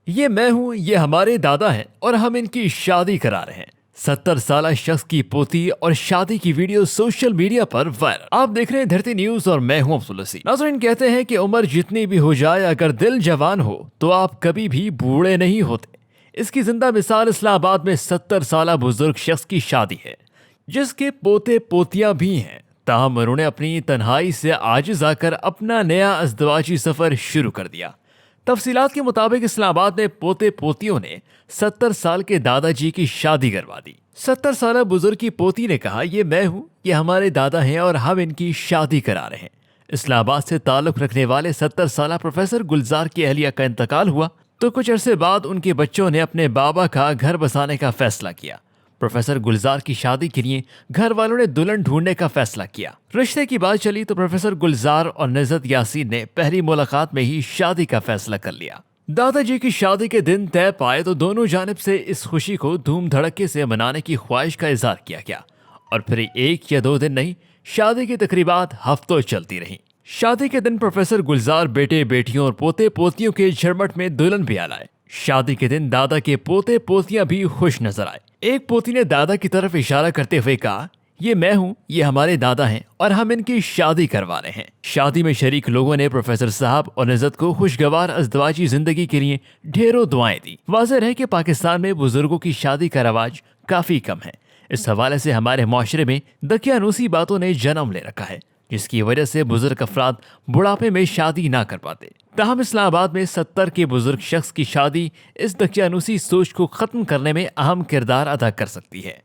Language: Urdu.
یہ میں ہوں، یہ ہمارے دادا ہیں اور ہم ان کی شادی کرا رہے ہیں۔ 70 سالہ شخص کی پوتی اور شادی کی ویڈیو سوشل میڈیا پر وائرل۔ آپ دیکھ رہے ہیں دھرتی نیوز اور میں ہوں افضل الرسی۔ ناظرین، کہتے ہیں کہ عمر جتنی بھی ہو جائے، اگر دل جوان ہو تو آپ کبھی بھی بوڑھے نہیں ہوتے۔ اس کی زندہ مثال اسلام آباد میں 70 سالہ بزرگ شخص کی شادی ہے، جس کے پوتے پوتیاں بھی ہیں۔ تاہم انہوں نے اپنی تنہائی سے عاجز آ کر اپنا نیا ازدواجی سفر شروع کر دیا۔ تفصیلات کے مطابق اسلام آباد میں پوتے پوتیوں نے 70 سال کے دادا جی کی شادی کروا دی۔ 70 سالہ بزرگ کی پوتی نے کہا، یہ میں ہوں، یہ ہمارے دادا ہیں اور ہم ان کی شادی کرا رہے ہیں۔ اسلام آباد سے تعلق رکھنے والے 70 سالہ پروفیسر گلزار کی اہلیہ کا انتقال ہوا تو کچھ عرصے بعد ان کے بچوں نے اپنے بابا کا گھر بسانے کا فیصلہ کیا۔ پروفیسر گلزار کی شادی کے لیے گھر والوں نے دلہن ڈھونڈنے کا فیصلہ کیا۔ رشتے کی بات چلی تو پروفیسر گلزار اور نعزت یاسین نے پہلی ملاقات میں ہی شادی کا فیصلہ کر لیا۔ دادا جی کی شادی کے دن طے پائے تو دونوں جانب سے اس خوشی کو دھوم دھڑکے سے منانے کی خواہش کا اظہار کیا گیا، اور پھر 1 یا 2 دن نہیں، شادی کی تقریبات ہفتوں چلتی رہیں۔ شادی کے دن پروفیسر گلزار بیٹے بیٹیوں اور پوتے پوتیوں کے جھرمٹ میں دلہن بھی لائے۔ شادی کے دن دادا کے پوتے پوتیاں بھی خوش نظر آئے۔ ایک پوتی نے دادا کی طرف اشارہ کرتے ہوئے کہا، یہ میں ہوں، یہ ہمارے دادا ہیں اور ہم ان کی شادی کروا رہے ہیں۔ شادی میں شریک لوگوں نے پروفیسر صاحب اور نعزت کو خوشگوار ازدواجی زندگی کے لیے ڈھیروں دعائیں دی۔ واضح ہے کہ پاکستان میں بزرگوں کی شادی کا رواج کافی کم ہے۔ اس حوالے سے ہمارے معاشرے میں دقیانوسی باتوں نے جنم لے رکھا ہے، جس کی وجہ سے بزرگ افراد بڑھاپے میں شادی نہ کر پاتے۔ تاہم اسلام آباد میں 70 کے بزرگ شخص کی شادی اس دقیانوسی سوچ کو ختم کرنے میں اہم کردار ادا کر سکتی ہے۔